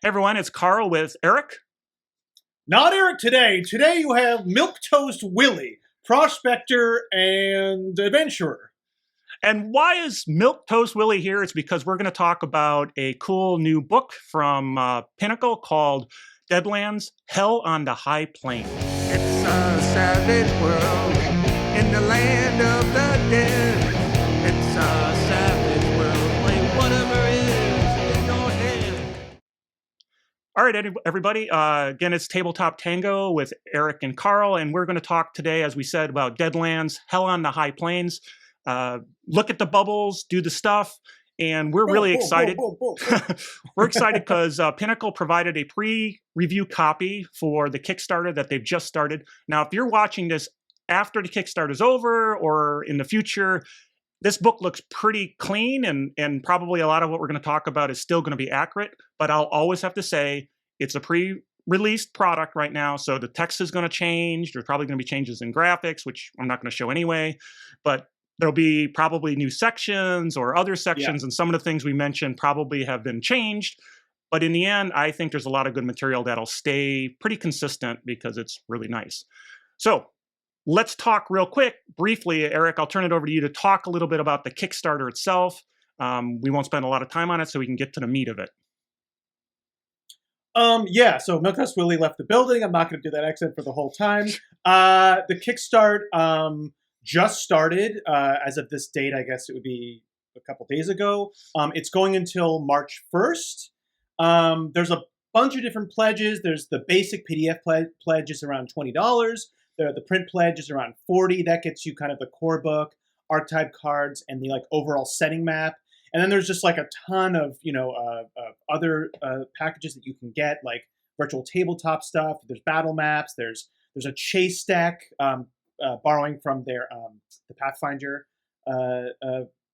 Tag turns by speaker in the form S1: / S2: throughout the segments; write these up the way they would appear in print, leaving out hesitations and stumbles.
S1: Everyone, it's Carl with Eric.
S2: Not Eric today. Today you have Milquetoast Willie, prospector and adventurer.
S1: And why is Milquetoast Willie here? It's because we're going to talk about a cool new book from Pinnacle called Deadlands, Hell on the High Plains.
S3: It's a savage world in the land of the dead. It's a savage world, like whatever is in your head.
S1: All right, everybody. Again, it's Tabletop Tango with Eric and Carl, and we're going to talk today, as we said, about Deadlands, Hell on the High Plains. Look at the bubbles, do the stuff, and we're really excited. We're excited because Pinnacle provided a pre-review copy for the Kickstarter that they've just started. Now, if you're watching this after the Kickstarter is over or in the future, this book looks pretty clean, and probably a lot of what we're going to talk about is still going to be accurate, but I'll always have to say it's a pre-released product right now, so the text is going to change. There's probably going to be changes in graphics, which I'm not going to show anyway, but there'll be probably new sections or other sections, and some of the things we mentioned probably have been changed. But in the end, I think there's a lot of good material that'll stay pretty consistent because it's really nice. So let's talk real quick, briefly. Eric, I'll turn it over to you to talk a little bit about the Kickstarter itself. We won't spend a lot of time on it, so we can get to the meat of it.
S2: So Milquetoast Willie left the building. I'm not going to do that accent for the whole time. The Kickstart just started as of this date. I guess it would be a couple days ago. It's going until March 1st. There's a bunch of different pledges. There's the basic PDF pledge is around $20. The print pledge is around $40. That gets you kind of the core book, archetype cards, and the overall setting map. And then there's just like a ton of other packages that you can get, like virtual tabletop stuff. There's battle maps. There's a chase stack, borrowing from their the Pathfinder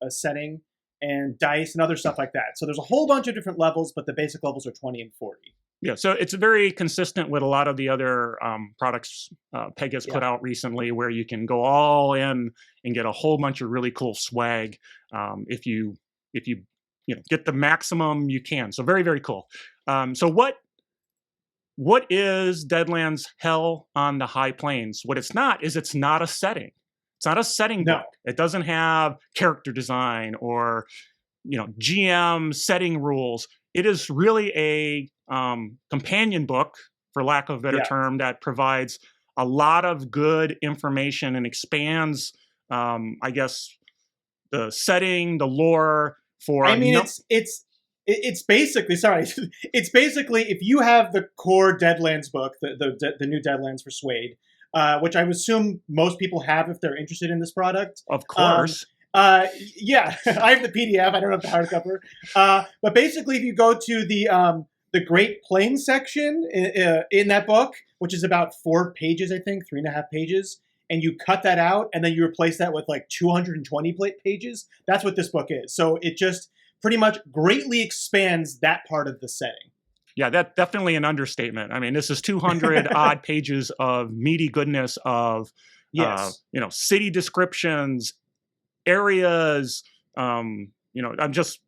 S2: setting, and dice and other stuff like that. So there's a whole bunch of different levels, but the basic levels are 20 and 40.
S1: Yeah, so it's very consistent with a lot of the other products Peg has put out recently, where you can go all in and get a whole bunch of really cool swag if you get the maximum you can. So very, very cool. So what is Deadlands Hell on the High Plains? What it's not is it's not a setting. It's not a setting book. It doesn't have character design or GM setting rules. It is really a companion book, for lack of a better term, that provides a lot of good information and expands, I guess, the setting, the lore for.
S2: It's basically, it's basically if you have the core Deadlands book, the new Deadlands for Suede, which I would assume most people have if they're interested in this product.
S1: Of course.
S2: I have the PDF. I don't have the hardcover. But basically, if you go to the Great Plains section in that book, which is about 4 pages, I think, 3.5 pages, and you cut that out, and then you replace that with like 220 pages, that's what this book is. So it just pretty much greatly expands that part of the setting.
S1: Yeah, that's definitely an understatement. I mean, this is 200 odd pages of meaty goodness of, city descriptions, areas, I'm just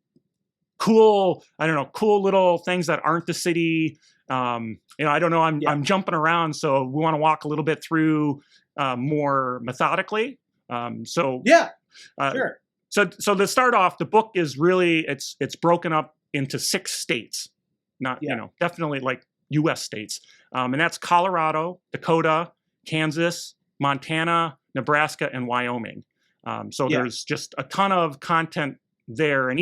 S1: cool little things that aren't the city. I don't know. I'm jumping around, so we want to walk a little bit through more methodically.
S2: Sure.
S1: So to start off, the book is really it's broken up into 6 states, definitely like U.S. states, and that's Colorado, Dakota, Kansas, Montana, Nebraska, and Wyoming. There's just a ton of content there, and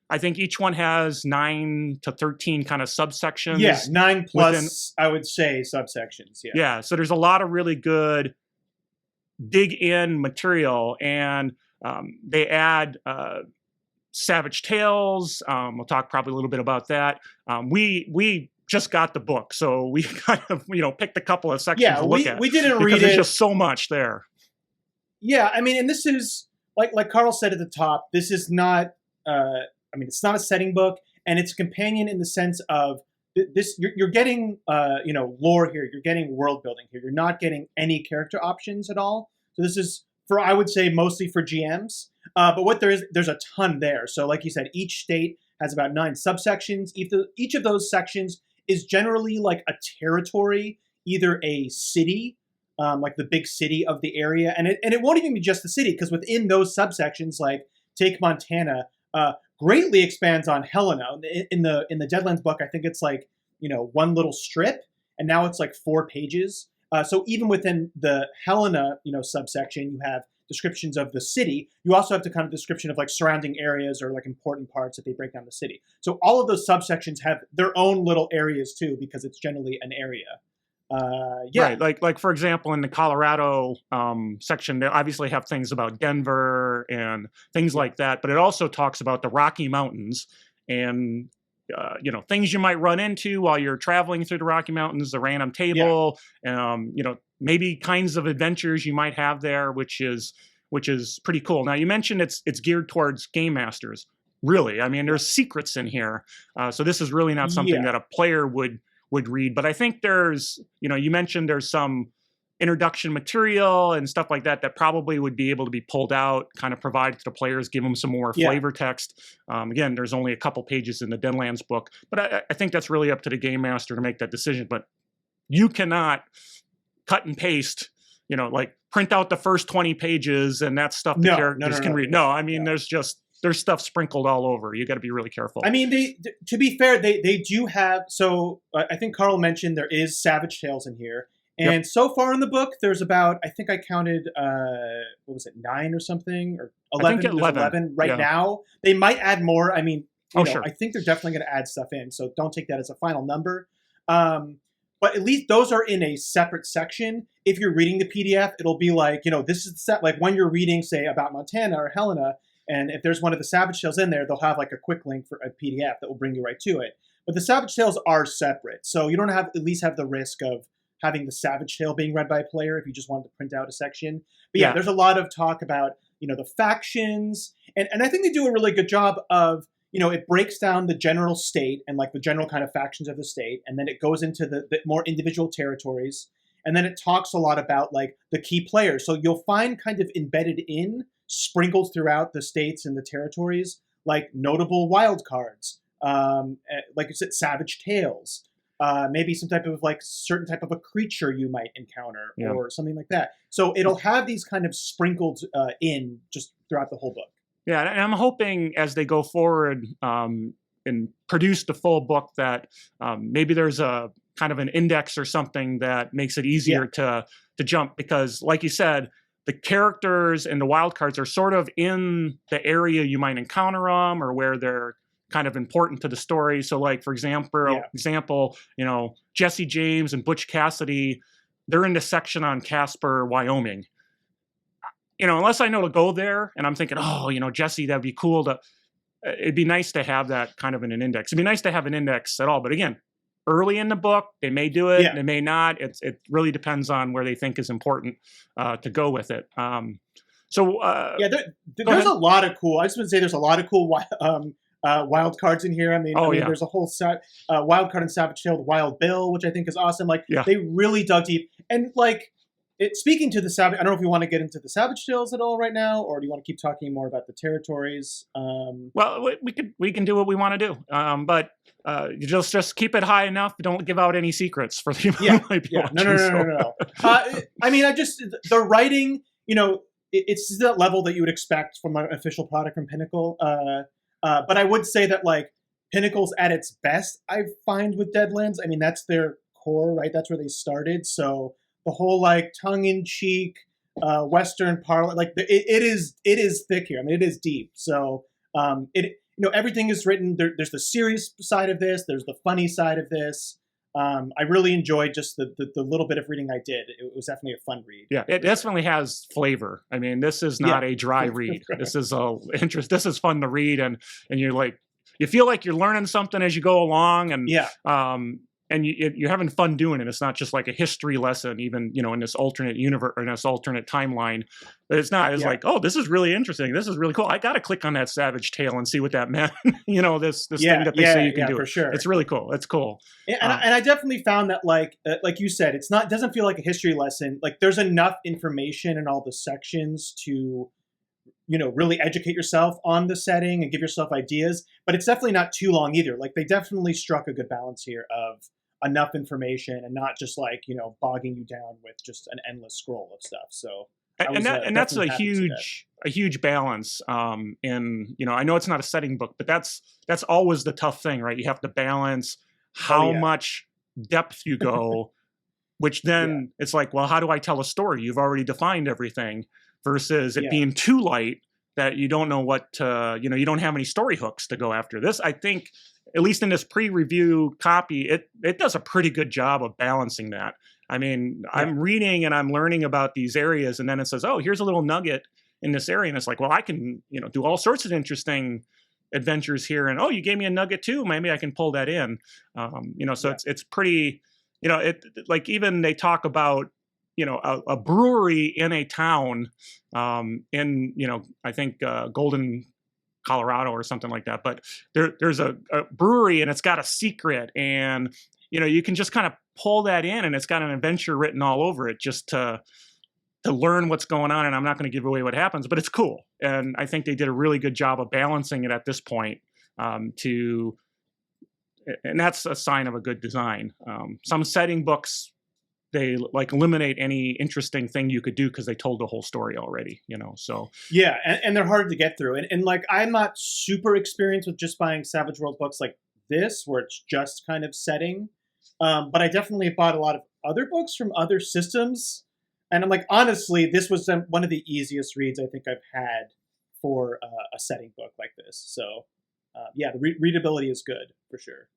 S1: I think each one has 9 to 13 kind of subsections.
S2: Yeah, 9 plus, I would say, subsections.
S1: Yeah. So there's a lot of really good dig-in material, and they add Savage Tales. We'll talk probably a little bit about that. We just got the book, so we kind of picked a couple of sections to look at.
S2: We didn't read it.
S1: There's just so much there.
S2: Yeah, I mean, and this is like Carl said at the top. This is not. It's not a setting book, and it's a companion in the sense of this. You're getting lore here. You're getting world building here. You're not getting any character options at all. So this is I would say mostly for GMs. But what there's a ton there. So like you said, each state has about 9 subsections. Each of those sections is generally like a territory, either a city, like the big city of the area, and it won't even be just the city, because within those subsections, like take Montana, greatly expands on Helena. In the Deadlands book, I think it's like, one little strip, and now it's like 4 pages. So even within the Helena, subsection, you have descriptions of the city. You also have the kind of description of like surrounding areas or like important parts that they break down the city. So all of those subsections have their own little areas too, because it's generally an area.
S1: Right. Like for example, in the Colorado section, they obviously have things about Denver and things like that, but it also talks about the Rocky Mountains and things you might run into while you're traveling through the Rocky Mountains, the random table, maybe kinds of adventures you might have there, which is pretty cool. Now, you mentioned it's geared towards game masters. Really, I mean, there's secrets in here, so this is really not something that a player would read. But I think there's, you mentioned there's some introduction material and stuff like that probably would be able to be pulled out, kind of provided to the players, give them some more flavor text. Again, there's only a couple pages in the Deadlands book, but I think that's really up to the game master to make that decision. But you cannot cut and paste, like print out the first 20 pages and that's stuff the characters can read. No, I mean, there's stuff sprinkled all over. You got to be really careful.
S2: I mean, to be fair, they do have, so I think Carl mentioned there is Savage Tales in here. And so far in the book, there's about, I think I counted, 9 or something, or 11?
S1: I think 11
S2: right now. They might add more. I mean,
S1: sure.
S2: I think they're definitely going to add stuff in, so don't take that as a final number. But at least those are in a separate section. If you're reading the PDF, it'll be like, this is the set, like when you're reading, say, about Montana or Helena, and if there's one of the Savage Tales in there, they'll have like a quick link for a PDF that will bring you right to it. But the Savage Tales are separate, so you don't at least have the risk of having the Savage Tale being read by a player if you just wanted to print out a section. But there's a lot of talk about, the factions. And I think they do a really good job of, it breaks down the general state and like the general kind of factions of the state. And then it goes into the more individual territories. And then it talks a lot about like the key players. So you'll find kind of embedded in, sprinkled throughout the states and the territories, like notable wild cards, like you said, Savage Tales. Maybe some type of like certain type of a creature you might encounter or something like that. So it'll have these kind of sprinkled in just throughout the whole book.
S1: Yeah, and I'm hoping as they go forward and produce the full book that maybe there's a kind of an index or something that makes it easier to jump, because like you said, the characters and the wild cards are sort of in the area you might encounter them or where they're kind of important to the story. So like, for example, Jesse James and Butch Cassidy, they're in the section on Casper, Wyoming. Unless I know to go there and I'm thinking, Jesse, that'd be cool it'd be nice to have that kind of in an index. It'd be nice to have an index at all. But again, early in the book, they may do it, they may not. It really depends on where they think is important to go with it. There's
S2: a lot of cool, I just want to say there's a lot of cool wild cards in here. I mean, there's a whole set wild card in Savage Tale, Wild Bill, which I think is awesome. Like they really dug deep. And like speaking to the Savage, I don't know if you want to get into the Savage Tales at all right now, or do you want to keep talking more about the territories?
S1: Well, we can do what we want to do, but you just keep it high enough. Don't give out any secrets for the people who might be watching.
S2: No. I mean, the writing, it's that level that you would expect from an official product from Pinnacle. But I would say that like Pinnacle's at its best, I find, with Deadlands. I mean, that's their core, right? That's where they started. So the whole like tongue-in-cheek Western parlor, like it is thick here. I mean, it is deep. So everything is written. There's the serious side of this. There's the funny side of this. I really enjoyed just the little bit of reading I did. It was definitely a fun read.
S1: Yeah, it definitely has flavor. I mean, this is not a dry read. This is This is fun to read, and you're like, you feel like you're learning something as you go along, and and you're having fun doing it. It's not just like a history lesson, even in this alternate universe or in this alternate timeline. But it's not. It's like, oh, this is really interesting. This is really cool. I got to click on that Savage Tale and see what that meant. This thing that they say you can do.
S2: For sure.
S1: It's really cool. It's cool.
S2: And I definitely found that like you said, doesn't feel like a history lesson. Like there's enough information in all the sections to really educate yourself on the setting and give yourself ideas. But it's definitely not too long either. Like they definitely struck a good balance here of enough information and not just like bogging you down with just an endless scroll of stuff. So
S1: and that's a huge balance. And I know it's not a setting book, but that's always the tough thing, right? You have to balance how much depth you go, which then it's like, well, how do I tell a story? You've already defined everything, versus it being too light that you don't know what to, you don't have any story hooks to go after. This, I think, at least in this pre-review copy, it does a pretty good job of balancing that. I mean, I'm reading and I'm learning about these areas, and then it says, oh, here's a little nugget in this area. And it's like, well, I can, do all sorts of interesting adventures here. And, oh, you gave me a nugget too. Maybe I can pull that in. So it's pretty, like even they talk about, a brewery in a town in, I think Golden, Colorado or something like that. But there's a brewery and it's got a secret, and you can just kind of pull that in, and it's got an adventure written all over it just to learn what's going on. And I'm not going to give away what happens, but it's cool. And I think they did a really good job of balancing it at this point and that's a sign of a good design. Some setting books, they like eliminate any interesting thing you could do because they told the whole story already, so.
S2: Yeah, and they're hard to get through. And like, I'm not super experienced with just buying Savage World books like this, where it's just kind of setting. But I definitely bought a lot of other books from other systems. And I'm like, honestly, this was one of the easiest reads I think I've had for a setting book like this. So the readability is good for sure.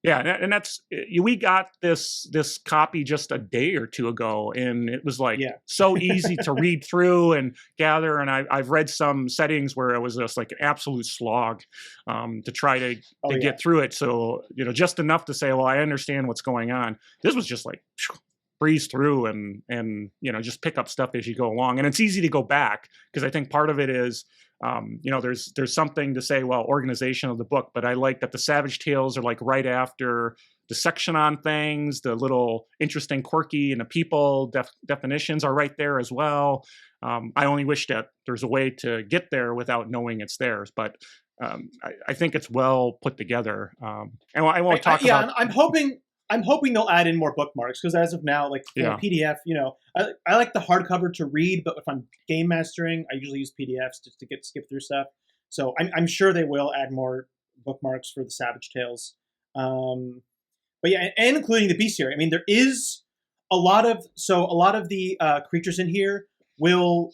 S1: Yeah, and that's, we got this copy just a day or two ago, and it was like so easy to read through and gather. And I've read some settings where it was just like an absolute slog to try to get through it. So just enough to say, well, I understand what's going on. This was just like breeze through and just pick up stuff as you go along, and it's easy to go back because I think part of it is. There's something to say, well, organization of the book, but I like that the Savage Tales are like right after the section on things, the little interesting, quirky, and the people definitions are right there as well. I only wish that there's a way to get there without knowing it's theirs, but I think it's well put together. And I won't talk about.
S2: I'm hoping they'll add in more bookmarks, because as of now, like PDF, I like the hardcover to read, but if I'm game mastering, I usually use PDFs just to skip through stuff. So I'm sure they will add more bookmarks for the Savage Tales. But yeah, and including the bestiary. I mean, there is a lot of the creatures in here will,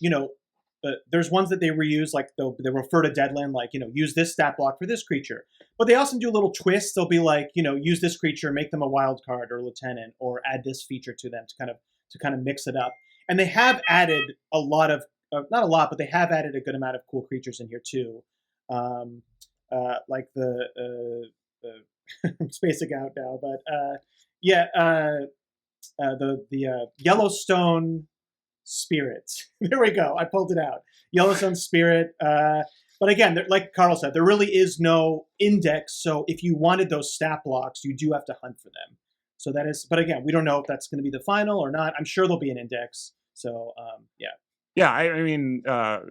S2: there's ones that they reuse, like they refer to Deadland, like, use this stat block for this creature. But they also do a little twist. They'll be like, use this creature, make them a wild card or lieutenant, or add this feature to them to kind of mix it up. And they have added a lot of, not a lot, but they have added a good amount of cool creatures in here too. Like the I'm spacing out now, but the Yellowstone Spirit. There we go. I pulled it out. Yellowstone Spirit. But again, like Carl said, there really is no index. So if you wanted those stat blocks, you do have to hunt for them. So that is, but again, we don't know if that's going to be the final or not. I'm sure there'll be an index. So yeah.
S1: Yeah, I mean,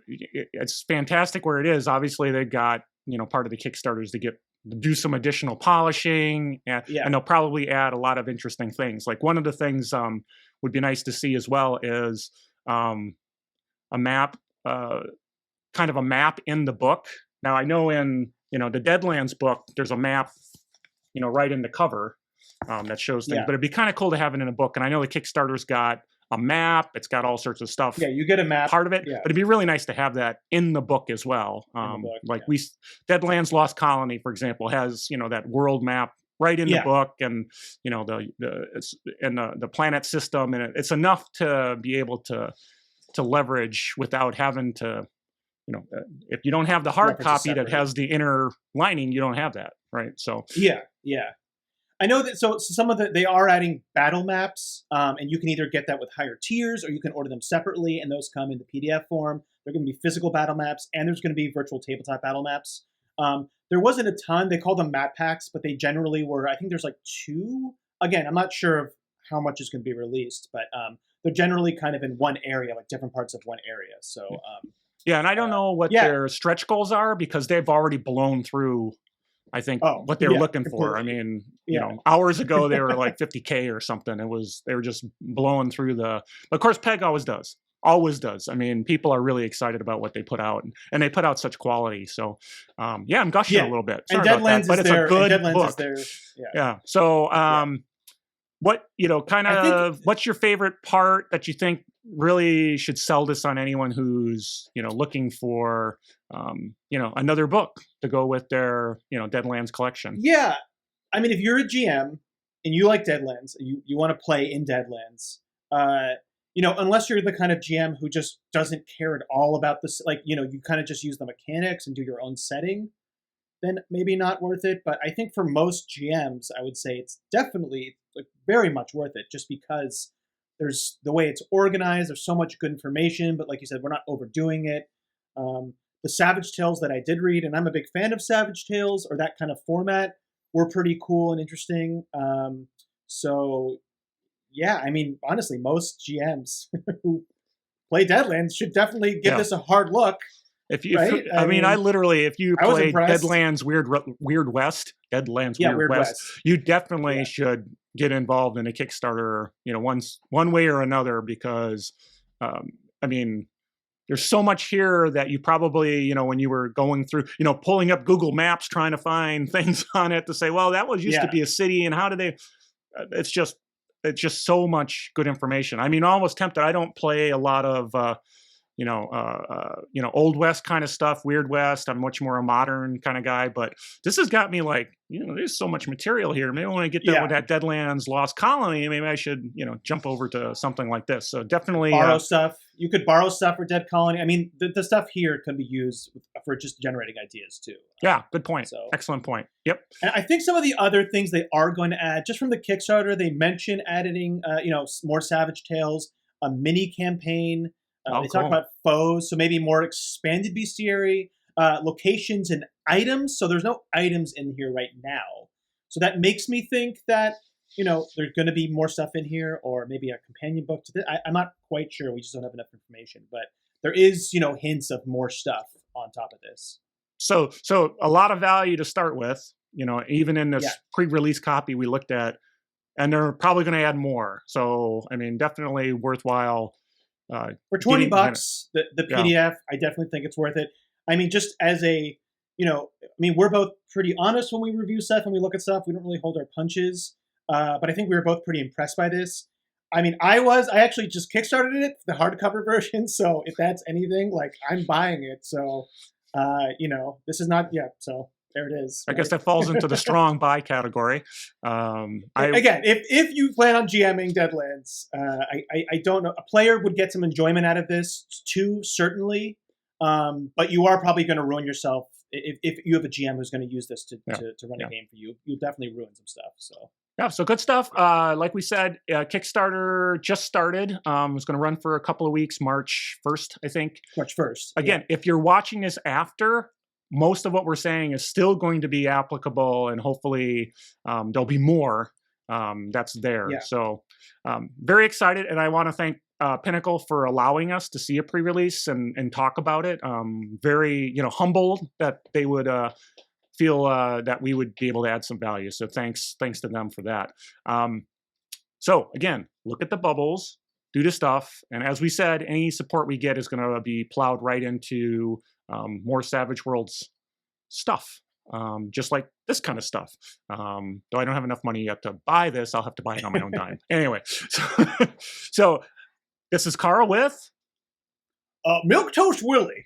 S1: it's fantastic where it is. Obviously, they got, part of the Kickstarters to do some additional polishing, and they'll probably add a lot of interesting things. Like one of the things would be nice to see as well is a map, kind of a map in the book. Now, I know in, the Deadlands book, there's a map, right in the cover that shows things, but it'd be kind of cool to have it in a book. And I know the Kickstarter's got a map, it's got all sorts of stuff.
S2: Yeah, you get a map.
S1: Part of it, but it'd be really nice to have that in the book as well. Deadlands Lost Colony, for example, has, that world map right in the book, and the planet system, and it's enough to be able to leverage without having to, if you don't have the hard copy that has the inner lining, you don't have that, right? So
S2: yeah. I know that. So some of they are adding battle maps, and you can either get that with higher tiers, or you can order them separately, and those come in the PDF form. They're going to be physical battle maps, and there's going to be virtual tabletop battle maps. There wasn't a ton. They call them map packs, but they generally were. I think there's like 2. Again, I'm not sure of how much is going to be released, but they're generally kind of in one area, like different parts of one area. So
S1: Yeah, and I don't know what
S2: yeah.
S1: their stretch goals are because they've already blown through, I think, what they were looking for. I mean, you know, hours ago they were like 50K or something. They were just blowing through but of course, Peg always does. Always does. I mean, people are really excited about what they put out, and they put out such quality. So, yeah, I'm gushing a little bit. Sorry about that, but it's a good book. Yeah. So, what, you know, kind of, what's your favorite part that you think really should sell this on anyone who's, you know, looking for, you know, another book to go with their, you know, Deadlands collection?
S2: Yeah. I mean, if you're a GM and you like Deadlands, you want to play in Deadlands, you know, unless you're the kind of GM who just doesn't care at all about this, like, you know, you kind of just use the mechanics and do your own setting, then maybe not worth it. But I think for most GMs, I would say it's definitely like very much worth it, just because there's the way it's organized. There's so much good information, but like you said, we're not overdoing it. The Savage Tales that I did read, and I'm a big fan of Savage Tales or that kind of format, were pretty cool and interesting. So yeah, I mean, honestly, most GMs who play Deadlands should definitely give this a hard look.
S1: If you, right? I mean, I literally, if you play Deadlands Weird West, Deadlands Weird West, you definitely should get involved in a Kickstarter, you know, one way or another, because, I mean, there's so much here that you probably, you know, when you were going through, you know, pulling up Google Maps, trying to find things on it to say, well, that was used to be a city, and how do they, it's just so much good information. I mean, almost tempted. I don't play a lot of, you know, Old West kind of stuff, Weird West. I'm much more a modern kind of guy, but this has got me like, you know, there's so much material here. Maybe when I get done with that Deadlands Lost Colony, maybe I should, you know, jump over to something like this. So definitely
S2: borrow stuff. You could borrow stuff for Dead Colony. I mean, the stuff here could be used for just generating ideas too.
S1: Yeah, good point. So, excellent point. Yep.
S2: And I think some of the other things they are going to add, just from the Kickstarter, they mention adding, you know, more Savage Tales, a mini campaign. They talk about foes, so maybe more expanded bestiary, locations and items. So there's no items in here right now. So that makes me think that, you know, there's going to be more stuff in here, or maybe a companion book to this. I'm not quite sure. We just don't have enough information. But there is, you know, hints of more stuff on top of this.
S1: So a lot of value to start with, you know, even in this pre-release copy we looked at, and they're probably going to add more. So, I mean, definitely worthwhile.
S2: For $20, the PDF, I definitely think it's worth it. I mean, just as a, you know, I mean, we're both pretty honest when we review stuff and we look at stuff. We don't really hold our punches. But I think we were both pretty impressed by this. I mean, I actually just Kickstarted it, the hardcover version. So if that's anything, like, I'm buying it. So, you know, this is not, so there it is.
S1: I guess that falls into the strong buy category.
S2: Again, if you plan on GMing Deadlands, I don't know. A player would get some enjoyment out of this too, certainly. But you are probably going to ruin yourself if you have a GM who's going to use this to run a game for you. You'll definitely ruin some stuff. So.
S1: Yeah, so good stuff. Like we said, Kickstarter just started. It's going to run for a couple of weeks, March 1st, I think.
S2: March 1st.
S1: Again, if you're watching this after, most of what we're saying is still going to be applicable, and hopefully there'll be more that's there. So very excited, and I want to thank Pinnacle for allowing us to see a pre-release and talk about it. Very, you know, humbled that they would feel that we would be able to add some value. So thanks to them for that. So again, look at the bubbles, do the stuff, and as we said, any support we get is going to be plowed right into more Savage Worlds stuff, just like this kind of stuff. Though I don't have enough money yet to buy this, I'll have to buy it on my own dime. Anyway, so this is Carl with
S2: Milk Toast Willie.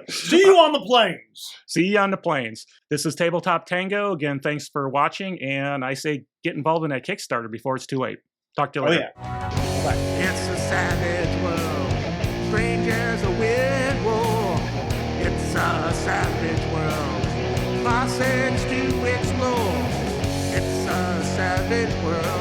S2: See you on the plains.
S1: See you on the plains. This is Tabletop Tango. Again, thanks for watching, and I say get involved in that Kickstarter before it's too late. Talk to you later.
S2: Bye.
S3: It's a savage world, strange as a weird war. It's a savage world, classics to explore. It's a savage world.